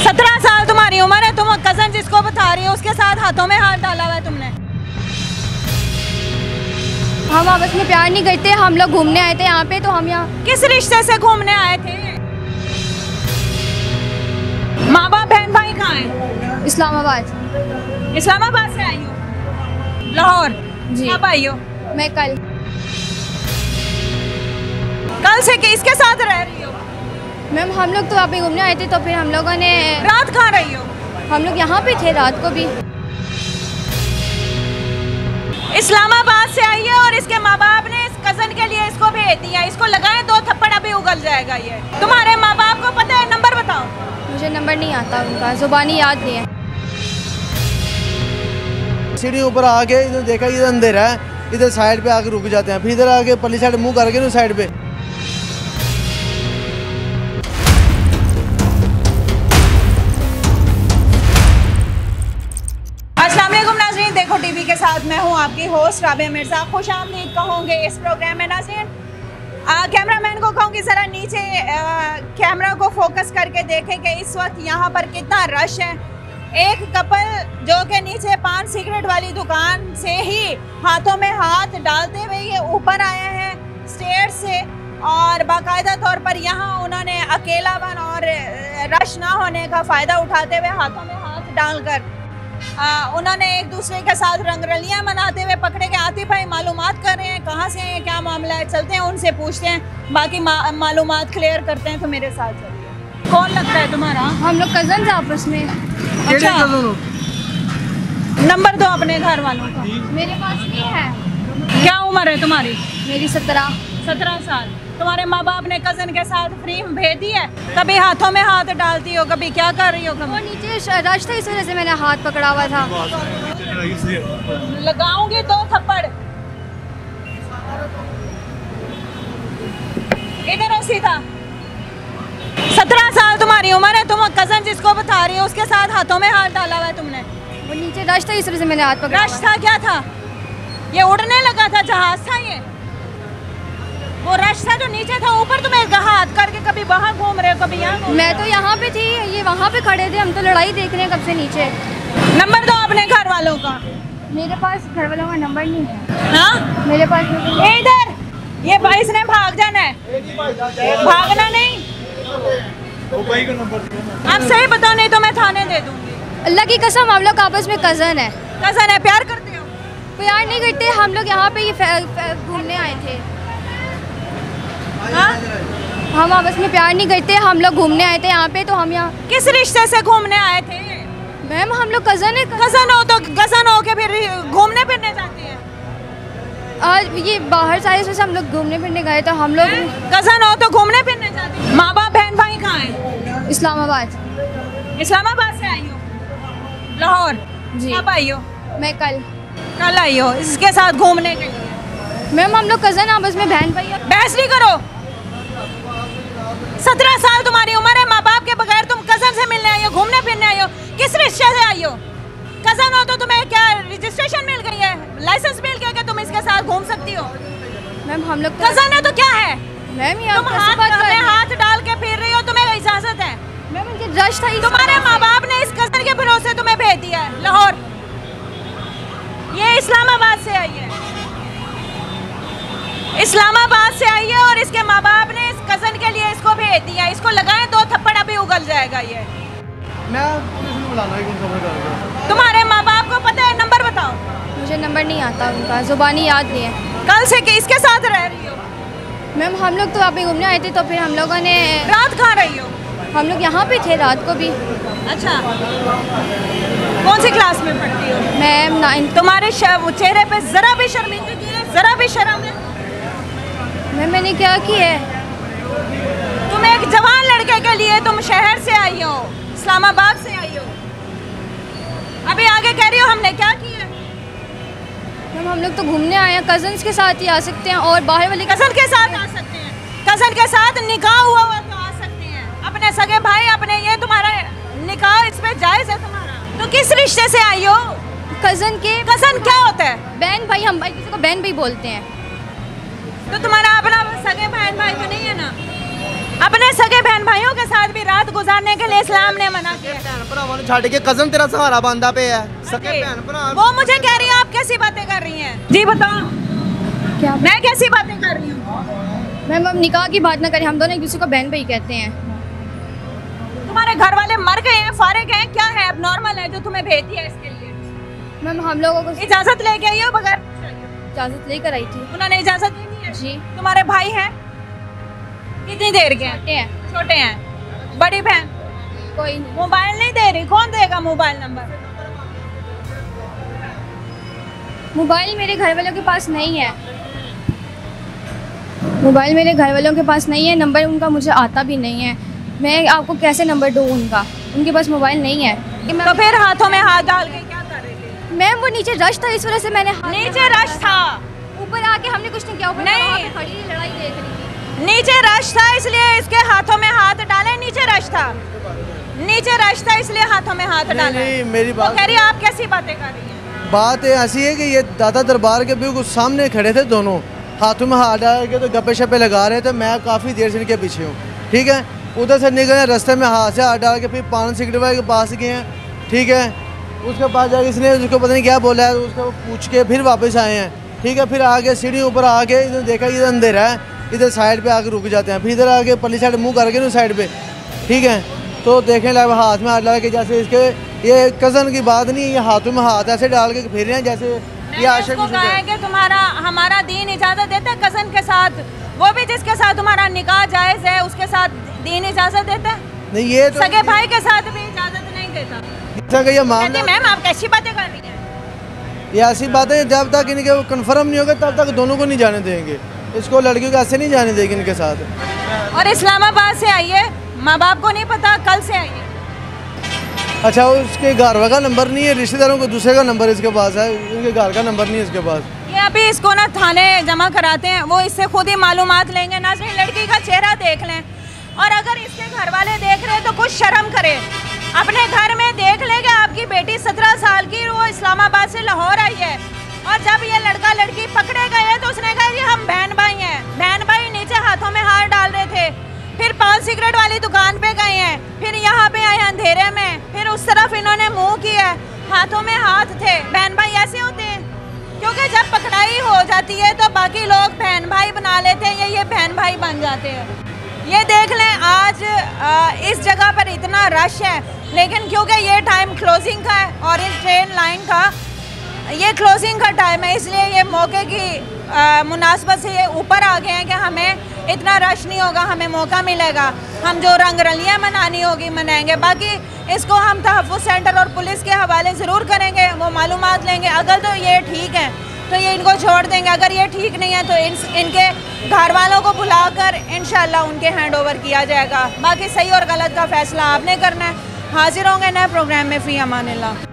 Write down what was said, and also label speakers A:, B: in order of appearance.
A: 17 साल तुम्हारी उम्र है, तुम कजन जिसको बता रही हो उसके साथ हाथों में हाथ डाला हुआ है तुमने।
B: हम आपस में प्यार नहीं करते, हम लोग घूमने आए थे यहाँ पे, तो हम यहाँ
A: किस रिश्ते से घूमने आए थे? माँ बाप बहन भाई कहाँ हैं?
B: इस्लामाबाद।
A: इस्लामाबाद से आई हो? लाहौर
B: जी।
A: कब आई हो?
B: मैं कल
A: से किसके साथ रह रही हो?
B: मैम हम लोग तो वहाँ पे घूमने आए थे, तो फिर हम लोगों ने
A: रात कहाँ रही हो?
B: हम लोग यहाँ पे थे रात को भी।
A: इस्लामाबाद से आई है और इसके माँ बाप ने इस कजन के लिए इसको भेज दिया। इसको लगाए 2 थप्पड़, अभी उगल जाएगा ये। तुम्हारे माँ बाप को पता है? नंबर बताओ।
B: मुझे नंबर नहीं आता उनका, जुबानी याद नहीं है।
C: सीढ़ी ऊपर आके इधर देखा, इधर अंधेरा है, इधर साइड पे आके रुक जाते हैं, फिर इधर आके पल्ली साइड मुंह करके ना साइड पे।
A: अस्सलाम वालेकुम नाज़रीन, देखो टीवी के साथ मैं हूँ आपकी होस्ट राबिया मिर्ज़ा। खुश आमदीद कहूँगे इस प्रोग्राम में। नाज़रीन, कैमरामैन को कहूँगी ज़रा नीचे कैमरा को फोकस करके देखें कि इस वक्त यहाँ पर कितना रश है। एक कपल जो कि नीचे पान सिगरेट वाली दुकान से ही हाथों में हाथ डालते हुए ये ऊपर आए हैं स्टेयर से, और बाकायदा तौर पर यहाँ उन्होंने अकेलापन और रश ना होने का फ़ायदा उठाते हुए हाथों में हाथ डालकर उन्होंने एक दूसरे के साथ रंगरलियाँ मनाते हुए पकड़े के। आतिफ भाई मालूमात कर रहे हैं कहाँ से हैं, क्या मामला है, चलते हैं उनसे पूछते हैं, बाकी मालूमात क्लियर करते हैं। तो मेरे साथ चलिए। कौन लगता है तुम्हारा?
B: हम लोग कजन थे आपस में।
A: अच्छा, नंबर दो अपने घर वालों का।
B: मेरे पास नहीं है।
A: क्या उम्र है तुम्हारी?
B: मेरी 17।
A: 17 साल। तुम्हारे माँ बाप ने कजन के साथ फ्री भेज दी है? कभी हाथों में हाथ डालती हो, कभी क्या कर रही हो?
B: वो
A: कभी
B: नीचे रश था, इस वजह से मैंने हाथ पकड़ा हुआ था।
A: लगाऊंगी 2 थप्पड़। इधर हो सीधा। 17 साल तुम्हारी उम्र है, तुम कजन जिसको बता रही हो उसके साथ हाथों में हाथ डाला हुआ है तुमने।
B: वो नीचे रश था, इस वजह से मैंने हाथ पकड़ा।
A: रश था? क्या था ये? उड़ने लगा था? जहाज था ये? वो रश था जो नीचे था, ऊपर तुम्हें हाथ करके कभी वहाँ घूम रहे हो, कभी यहाँ?
B: मैं तो यहाँ पे थी, ये वहाँ पे खड़े थे, हम तो लड़ाई देख रहे हैं कब से नीचे।
A: नंबर दो अपने घर वालों का।
B: मेरे पास घर वालों का नंबर नहीं है।
A: हाँ,
B: मेरे पास नहीं।
A: इधर ये भाई ने भाग जाना है, भागना नहीं। आप सही बताओ, नहीं तो मैं थाने दे दूंगी।
B: अल्लाह की कसम, हम लोग आपस में कजन है।
A: कजन है? प्यार करते हो?
B: प्यार नहीं करते, हम लोग यहाँ पे ये घूमने आए थे।
A: हाँ?
B: हम आपस में प्यार नहीं करते, हम लोग घूमने आए थे यहाँ पे, तो हम यहाँ।
A: किस रिश्ते से घूमने आए थे?
B: मैम हम लोग कजन है।
A: कजन हो तो कजन हो के फिर घूमने फिरने जाती है?
B: आज ये बाहर सारे से हम लोग घूमने फिरने गए, तो हम लोग
A: कजन हो तो घूमने फिरने जाती है। माँ बाप बहन भाई कहाँ हैं?
B: इस्लामाबाद।
A: इस्लामाबाद से आई हो? लाहौर
B: जी।
A: कब आई हो?
B: मैं कल
A: आई हो इसके साथ घूमने के लिए?
B: मैम हम लोग कजन आपस में, बहन भाई।
A: बहस नहीं करो। 17 साल तुम्हारी उम्र है, माँ बाप के बगैर तुम कजन से मिलने आई हो, घूमने फिरने आई हो। किस रिश्ते से आई हो? कजन हो तो तुम्हें क्या रजिस्ट्रेशन मिल गई है, लाइसेंस मिल गया कि तुम इसके साथ घूम सकती हो?
B: मैम हम लोग
A: कजन है तो क्या है?
B: मैम
A: तुम हाथ डाल के फिर रही हो, तुम्हें इजाजत है?
B: मैम उनके रश था।
A: तुम्हारे माँ बाप ने इस कजन के भरोसे तुम्हें भेज दिया है लाहौर। ये इस्लामाबाद से आई है, इस्लामाबाद से आई है और इसके माँ बाप ने इस कजन के लिए इसको भेज दिया। इसको लगाए 2 थप्पड़, अभी उगल जाएगा ये।
C: मैं पुलिस में बुलाना है, खबर करूंगा।
A: तुम्हारे माँ बाप को पता है? नंबर बताओ।
B: मुझे नंबर नहीं आता उनका, जुबानी याद नहीं है।
A: कल से किसके साथ रह रही हो?
B: मैम हम लोग तो वहाँ पे घूमने आए थे, तो फिर हम लोगों ने
A: रात कहाँ रही हो?
B: हम लोग यहाँ पे थे रात को भी।
A: अच्छा, कौन सी क्लास में पढ़ती हो?
B: मैम 9।
A: तुम्हारे चेहरे पे जरा भी शर्मिंदगी है? जरा भी शर्म है?
B: मैम मैंने क्या किया है?
A: तुम एक जवान लड़के के लिए तुम शहर से आई हो, इस्लामाबाद से आई हो, अभी आगे कह रही हो हमने क्या किया?
B: मैम हम लोग तो घूमने आए हैं, कजन्स के साथ ही आ सकते हैं, और बाहर वाले
A: कजन के साथ आ सकते हैं? कजन के साथ निकाह हुआ तो आ सकते हैं, अपने सगे भाई अपने, ये तुम्हारा निकाह इस पे जायज है तुम्हारा? तो किस रिश्ते से आई हो?
B: कजन के।
A: कजन क्या होता है?
B: बहन भाई, हम भाई किसी को बहन भाई बोलते हैं।
A: तो तुम्हारा अपना सगे बहन भाई तो नहीं है ना? अपने सगे बहन भाइयों के साथ भी रात गुजारने के लिए इस्लाम ने मना किया है।
C: भैन भरावां नूं छड्ड के कज़न तेरा सहारा बनदा पे है। सगे भैन भरा
A: वो मुझे कह रही है आप कैसी बातें कर रही हैं? जी बताओ,
B: क्या
A: मैं कैसी बातें कर रही हूँ?
B: मैम हम निकाह की बात ना करें, हम दोनों एक दूसरे को बहन भाई कहते हैं।
A: तुम्हारे घर वाले मर गए हैं, फारिग हैं, क्या है अब नॉर्मल है जो तुम्हें भेज दिया इसके लिए?
B: मैम हम लोगों को
A: इजाजत लेके आई हो बगैर?
B: इजाज़त लेकर आई थी।
A: उन्होंने इजाजत दी नहीं है?
B: जी।
A: तुम्हारे भाई हैं? कितनी देर के
B: छोटे
A: हैं?
B: हैं।
A: छोटे हैं। बड़ी बहन?
B: कोई नहीं।
A: मोबाइल नहीं दे रही, कौन देगा मोबाइल नंबर?
B: मोबाइल मेरे घर वालों के पास नहीं है। मोबाइल मेरे घर वालों के पास नहीं है, नंबर उनका मुझे आता भी नहीं है। मैं आपको कैसे नंबर दूँ उनका? उनके पास मोबाइल नहीं है।
A: तो फिर हाथों में हाथ डाल के क्या कर रही थी?
B: मैम वो नीचे रश था, इस वजह से मैंने
A: नीचे रश था?
B: ऊपर आके हमने कुछ नहीं किया। ऊपर
A: नहीं।
B: वहाँ पे खड़ी लड़ाई देख रही थी।
A: नीचे रश था इसलिए इसके हाथों में हाथ डाले? नीचे रश था? नीचे रश था इसलिए हाथों में हाथ डाले?
C: नहीं, मेरी
A: वो
C: बात
A: कह रही है आप कैसी बातें कर रही हैं?
C: बात ऐसी है कि ये दादा दरबार के बिल्कुल सामने खड़े थे, दोनों हाथों में हाथ डाल के तो गप्पे शप्पे लगा रहे थे। मैं काफ़ी देर से इनके पीछे हूँ, ठीक है। उधर से निकले, रास्ते में हाथ से हाथ डाल के फिर पान सिगरेट वाले के पास गए हैं, ठीक है। उसके पास जाके इसने उसको पता नहीं क्या बोला है, उसको पूछ के फिर वापस आए हैं, ठीक है। फिर आगे सीढ़ी ऊपर आके इधर देखा इधर अंधेरा है, इधर साइड पे आके रुक जाते हैं। फिर इधर आके पल्ली साइड मुँह करके ना साइड पे, ठीक है। तो देखने लगे हाथ में हाथ डाल के, जैसे इसके ये कज़न की बात नहीं है, ये हाथों में हाथ ऐसे डाल के फिर रहे हैं जैसे ये आशिक
A: मैंने उसको कहा है कि तुम्हारा हमारा दीन इजाजत देता है कज़न के साथ, वो भी जिसके साथ तुम्हारा निकाह जायज़ है उसके साथ दीन इजाजत देता है?
C: नहीं, ये तो
A: सगे भाई के साथ भी इजाजत नहीं देता।
C: जैसा कि ये
A: कहती
C: मामला
A: मैम आप कैसी बातें कर रही हैं?
C: ये ऐसी बातें जब तक इनके कंफर्म नहीं होगा तब तक दोनों को नहीं जाने देंगे। इसको लड़कियों को ऐसे नहीं जाने देंगे इनके साथ।
A: और इस्लामाबाद से आई है, माँ बाप को नहीं पता, कल से आई है।
C: अच्छा, उसके घर का नंबर नहीं है, रिश्तेदारों को दूसरे का नंबर इसके पास है, इनके घर का नंबर नहीं है इसके पास।
A: ये अभी इसको ना थाने जमा कराते हैं, वो इससे खुद ही मालूमात लेंगे। नाज़रीन लड़की का चेहरा देख लें, और अगर इसके घर वाले देख रहे हैं तो कुछ शर्म करें। अपने घर में देख लें कि आपकी बेटी 17 साल की, वो इस्लामाबाद से लाहौर आई है, और जब ये लड़का लड़की पकड़े गए तो उसने कहा जी हम बहन भाई हैं। बहन भाई नीचे हाथों में हाथ डाल रहे थे, फिर पान सिगरेट वाली दुकान पे गए हैं, फिर यहाँ पे आए अंधेरे में, फिर उस तरफ इन्होंने मुंह किया, हाथों में हाथ थे। बहन भाई ऐसे होते हैं, क्योंकि जब पकड़ाई हो जाती है तो बाकी लोग बहन भाई बना लेते हैं, ये बहन भाई बन जाते हैं। ये देख लें आज इस जगह पर इतना रश है, लेकिन क्योंकि ये टाइम क्लोजिंग का है और इस ट्रेन लाइन का ये क्लोजिंग का टाइम है, इसलिए ये मौके की मुनासबत से ये ऊपर आ गए हैं कि हमें इतना रश नहीं होगा, हमें मौका मिलेगा, हम जो रंगरलियाँ मनानी होगी मनाएंगे। बाकी इसको हम तहफ़्फ़ुज़ सेंटर और पुलिस के हवाले ज़रूर करेंगे, वो मालूमात लेंगे। अगर तो ये ठीक है तो ये इनको छोड़ देंगे, अगर ये ठीक नहीं है तो इनके घर वालों को बुलाकर इंशाअल्लाह उनके हैंड ओवर किया जाएगा। बाकी सही और गलत का फ़ैसला आपने करना है। हाजिर होंगे नए प्रोग्राम में। फ़ी अमानिल्लाह।